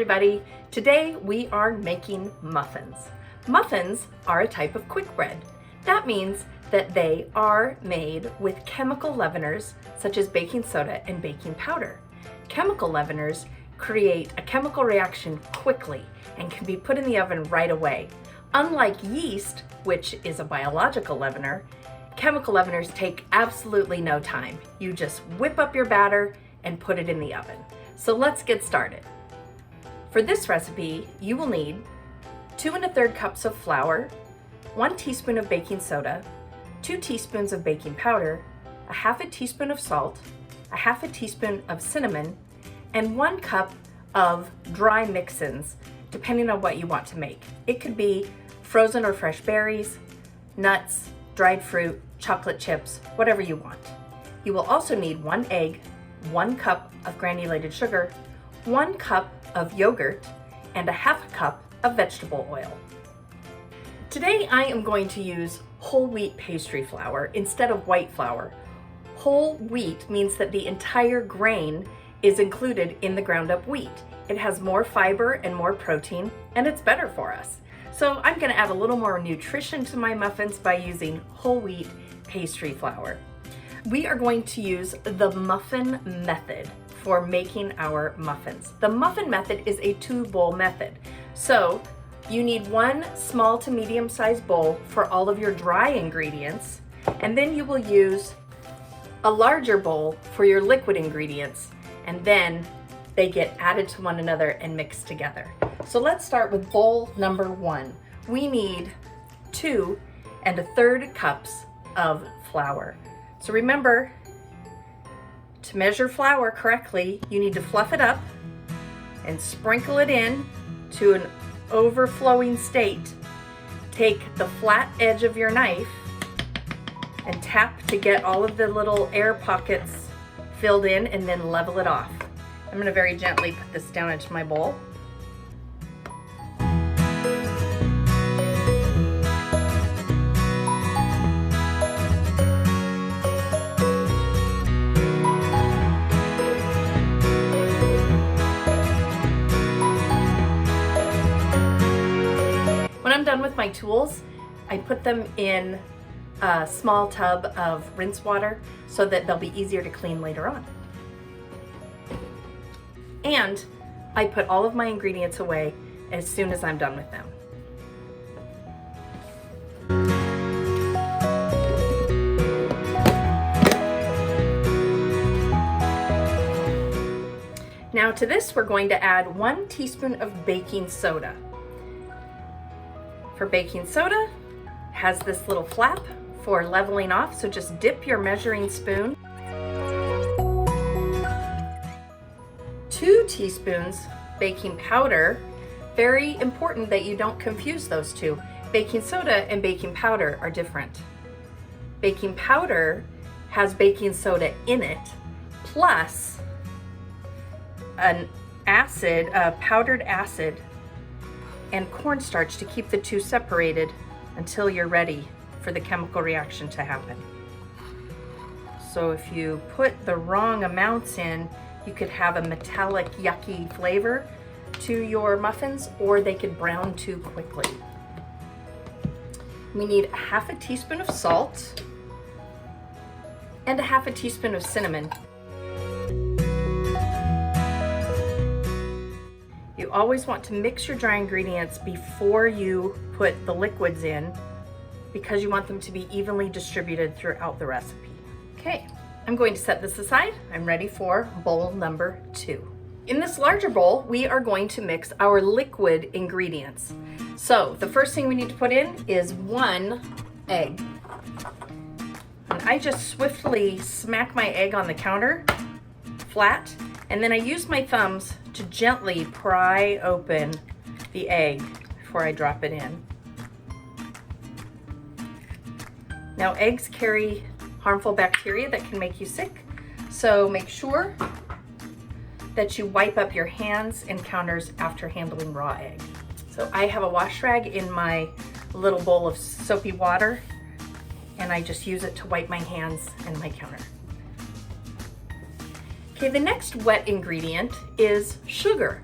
everybody. Today we are making muffins. Muffins are a type of quick bread. That means that they are made with chemical leaveners such as baking soda and baking powder. Chemical leaveners create a chemical reaction quickly and can be put in the oven right away. Unlike yeast, which is a biological leavener, chemical leaveners take absolutely no time. You just whip up your batter and put it in the oven. So let's get started. For this recipe, you will need 2 1/3 cups of flour, 1 teaspoon of baking soda, 2 teaspoons of baking powder, a 1/2 teaspoon of salt, a 1/2 teaspoon of cinnamon, and 1 cup of dry mix-ins, depending on what you want to make. It could be frozen or fresh berries, nuts, dried fruit, chocolate chips, whatever you want. You will also need 1 egg, 1 cup of granulated sugar, 1 cup of yogurt, and a 1/2 cup of vegetable oil. Today I am going to use whole wheat pastry flour instead of white flour. Whole wheat means that the entire grain is included in the ground up wheat. It has more fiber and more protein, and it's better for us. So I'm going to add a little more nutrition to my muffins by using whole wheat pastry flour. We are going to use the muffin method for making our muffins. The muffin method is a 2-bowl method. So you need 1 small to medium sized bowl for all of your dry ingredients, and then you will use a larger bowl for your liquid ingredients, and then they get added to one another and mixed together. So let's start with bowl number 1. We need 2 1/3 cups of flour. So remember, to measure flour correctly, you need to fluff it up and sprinkle it in to an overflowing state. Take the flat edge of your knife and tap to get all of the little air pockets filled in, and then level it off. I'm going to very gently put this down into my bowl. When I'm done with my tools, I put them in a small tub of rinse water so that they'll be easier to clean later on. And I put all of my ingredients away as soon as I'm done with them. Now to this, we're going to add 1 teaspoon of baking soda. For baking soda, has this little flap for leveling off, so just dip your measuring spoon. 2 teaspoons baking powder. Very important that you don't confuse those two. Baking soda and baking powder are different. Baking powder has baking soda in it, plus an acid, a powdered acid, and cornstarch to keep the two separated until you're ready for the chemical reaction to happen. So if you put the wrong amounts in, you could have a metallic, yucky flavor to your muffins, or they could brown too quickly. We need a 1/2 teaspoon of salt and a 1/2 teaspoon of cinnamon. You always want to mix your dry ingredients before you put the liquids in, because you want them to be evenly distributed throughout the recipe. Okay, I'm going to set this aside. I'm ready for bowl number 2. In this larger bowl, we are going to mix our liquid ingredients. So the first thing we need to put in is 1 egg. And I just swiftly smack my egg on the counter flat, and then I use my thumbs to gently pry open the egg before I drop it in. Now, eggs carry harmful bacteria that can make you sick, so make sure that you wipe up your hands and counters after handling raw egg. So I have a wash rag in my little bowl of soapy water, and I just use it to wipe my hands and my counter. Okay, the next wet ingredient is sugar.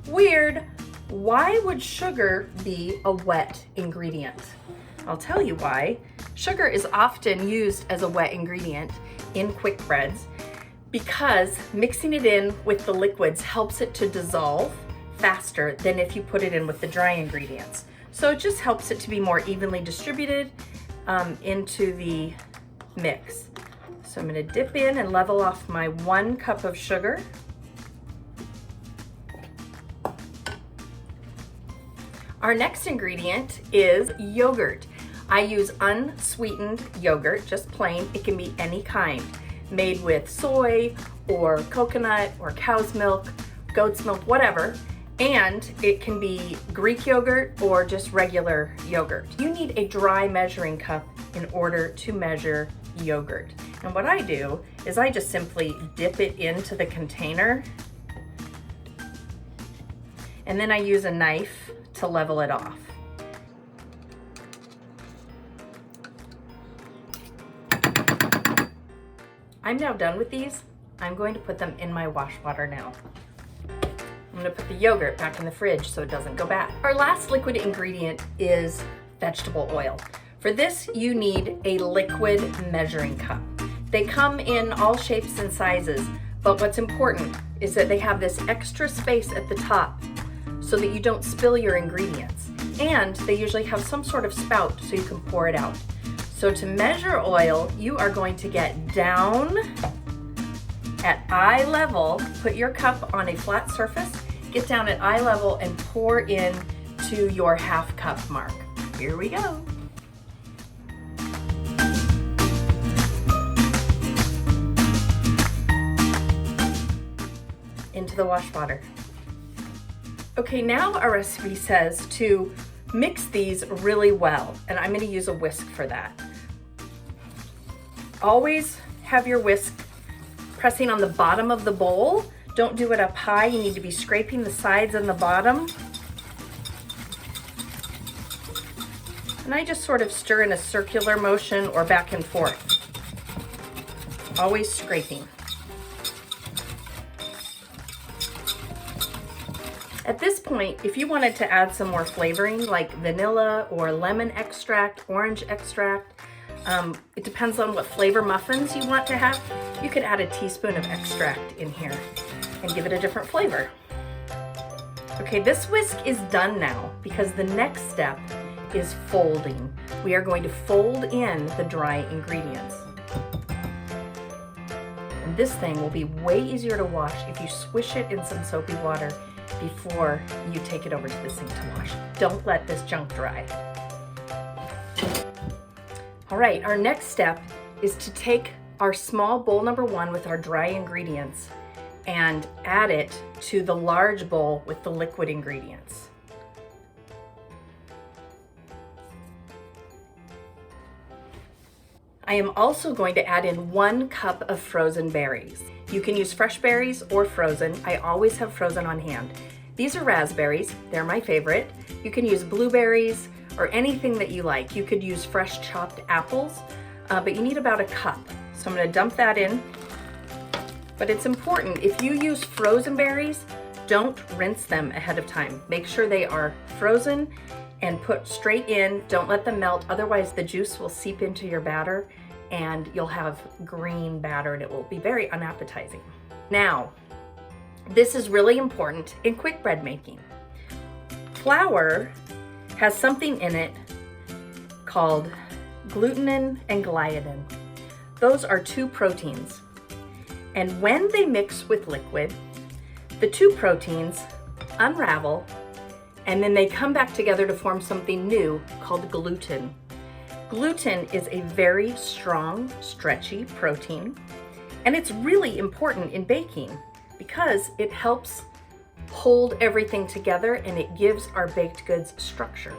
Weird. Why would sugar be a wet ingredient? I'll tell you why. Sugar is often used as a wet ingredient in quick breads because mixing it in with the liquids helps it to dissolve faster than if you put it in with the dry ingredients. So it just helps it to be more evenly distributed into the mix. So I'm going to dip in and level off my 1 cup of sugar. Our next ingredient is yogurt. I use unsweetened yogurt, just plain. It can be any kind, made with soy or coconut or cow's milk, goat's milk, whatever. And it can be Greek yogurt or just regular yogurt. You need a dry measuring cup in order to measure yogurt. And what I do is I just simply dip it into the container, and then I use a knife to level it off. I'm now done with these. I'm going to put them in my wash water now. I'm gonna put the yogurt back in the fridge so it doesn't go bad. Our last liquid ingredient is vegetable oil. For this, you need a liquid measuring cup. They come in all shapes and sizes, but what's important is that they have this extra space at the top so that you don't spill your ingredients. And they usually have some sort of spout so you can pour it out. So to measure oil, you are going to get down at eye level, put your cup on a flat surface, get down at eye level and pour in to your 1/2 cup mark. Here we go. Into the wash water. Okay, now our recipe says to mix these really well, and I'm going to use a whisk for that. Always have your whisk pressing on the bottom of the bowl. Don't do it up high. You need to be scraping the sides and the bottom. And I just sort of stir in a circular motion or back and forth. Always scraping. At this point, if you wanted to add some more flavoring like vanilla or lemon extract, orange extract, it depends on what flavor muffins you want to have. You could add a teaspoon of extract in here and give it a different flavor. Okay, this whisk is done now because the next step is folding. We are going to fold in the dry ingredients. And this thing will be way easier to wash if you swish it in some soapy water before you take it over to the sink to wash. Don't let this junk dry. All right, our next step is to take our small bowl number 1 with our dry ingredients and add it to the large bowl with the liquid ingredients. I am also going to add in 1 cup of frozen berries. You can use fresh berries or frozen. I always have frozen on hand. These are raspberries. They're my favorite. You can use blueberries or anything that you like. You could use fresh chopped apples, but you need about a cup. So I'm going to dump that in. But it's important, if you use frozen berries, don't rinse them ahead of time. Make sure they are frozen and put straight in. Don't let them melt, otherwise the juice will seep into your batter and you'll have green batter and it will be very unappetizing. Now, this is really important in quick bread making. Flour has something in it called glutenin and gliadin. Those are 2 proteins. And when they mix with liquid, the 2 proteins unravel and then they come back together to form something new called gluten. Gluten is a very strong, stretchy protein, and it's really important in baking because it helps hold everything together and it gives our baked goods structure.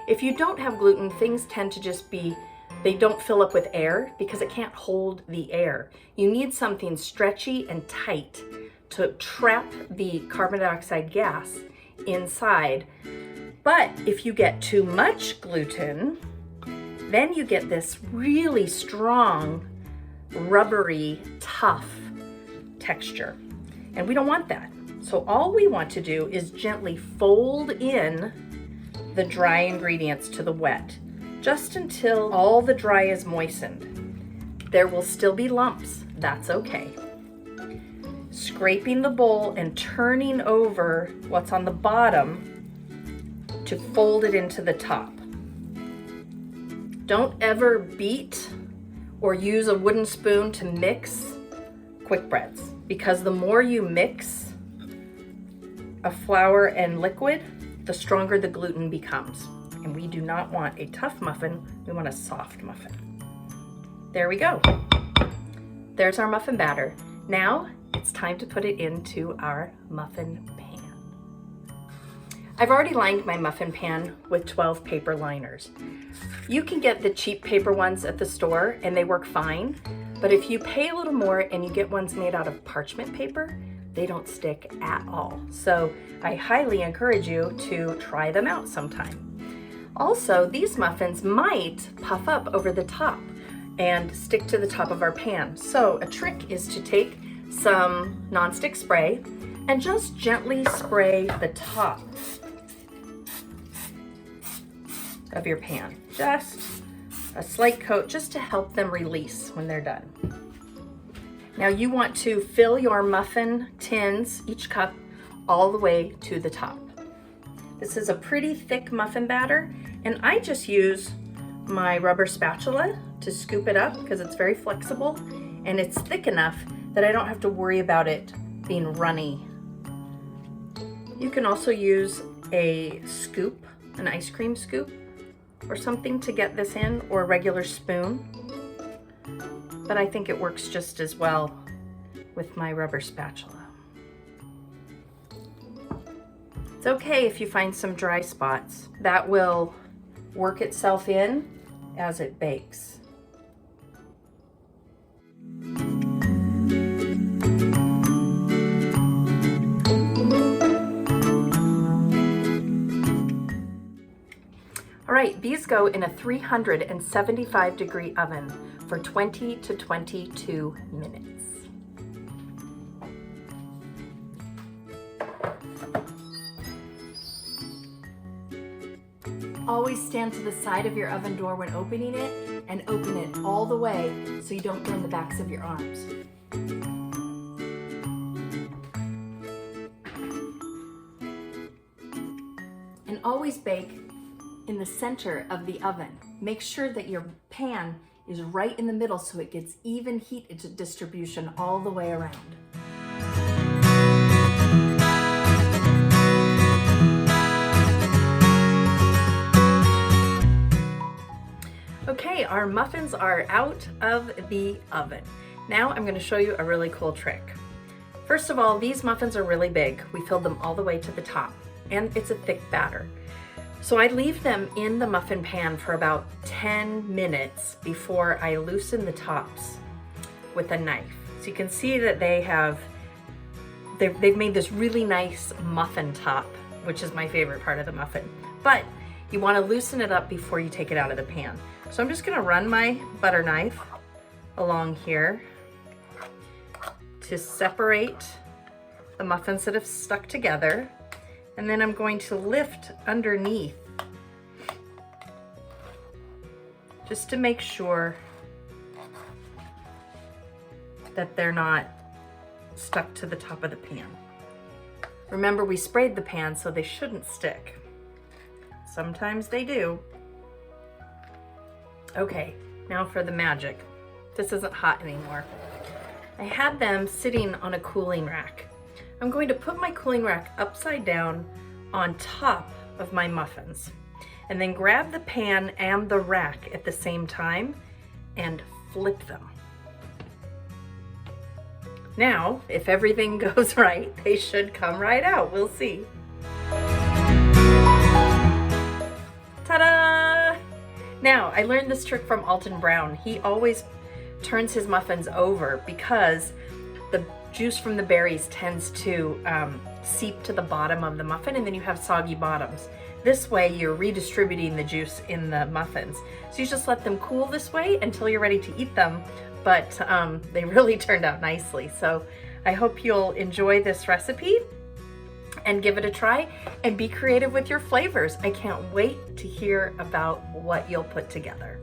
If you don't have gluten, things tend to just be, they don't fill up with air because it can't hold the air. You need something stretchy and tight to trap the carbon dioxide gas inside. But if you get too much gluten, then you get this really strong, rubbery, tough texture. And we don't want that. So all we want to do is gently fold in the dry ingredients to the wet, just until all the dry is moistened. There will still be lumps, that's okay. Scraping the bowl and turning over what's on the bottom to fold it into the top. Don't ever beat or use a wooden spoon to mix quick breads, because the more you mix a flour and liquid, the stronger the gluten becomes. And we do not want a tough muffin, we want a soft muffin. There we go. There's our muffin batter. Now it's time to put it into our muffin pan. I've already lined my muffin pan with 12 paper liners. You can get the cheap paper ones at the store and they work fine, but if you pay a little more and you get ones made out of parchment paper, they don't stick at all. So I highly encourage you to try them out sometime. Also, these muffins might puff up over the top and stick to the top of our pan. So a trick is to take some nonstick spray and just gently spray the top of your pan. Just a slight coat just to help them release when they're done. Now you want to fill your muffin tins, each cup, all the way to the top. This is a pretty thick muffin batter, and I just use my rubber spatula to scoop it up because it's very flexible and it's thick enough that I don't have to worry about it being runny. You can also use a scoop, an ice cream scoop or something to get this in, or a regular spoon. But I think it works just as well with my rubber spatula. It's okay if you find some dry spots. That will work itself in as it bakes. All right, these go in a 375-degree oven for 20 to 22 minutes. Always stand to the side of your oven door when opening it and open it all the way so you don't burn the backs of your arms. And always bake in the center of the oven. Make sure that your pan is right in the middle so it gets even heat distribution all the way around. Okay, our muffins are out of the oven. Now I'm going to show you a really cool trick. First of all, these muffins are really big. We filled them all the way to the top, and it's a thick batter. So I leave them in the muffin pan for about 10 minutes before I loosen the tops with a knife. So you can see that they've made this really nice muffin top, which is my favorite part of the muffin. But you want to loosen it up before you take it out of the pan. So I'm just going to run my butter knife along here to separate the muffins that have stuck together. And then I'm going to lift underneath just to make sure that they're not stuck to the top of the pan. Remember, we sprayed the pan, so they shouldn't stick. Sometimes they do. Okay, now for the magic. This isn't hot anymore. I had them sitting on a cooling rack. I'm going to put my cooling rack upside down on top of my muffins, and then grab the pan and the rack at the same time and flip them. Now, if everything goes right, they should come right out. We'll see. Ta-da! Now, I learned this trick from Alton Brown. He always turns his muffins over because the juice from the berries tends to seep to the bottom of the muffin, and then you have soggy bottoms. This way you're redistributing the juice in the muffins. So you just let them cool this way until you're ready to eat them, but they really turned out nicely. So I hope you'll enjoy this recipe, and give it a try and be creative with your flavors. I can't wait to hear about what you'll put together.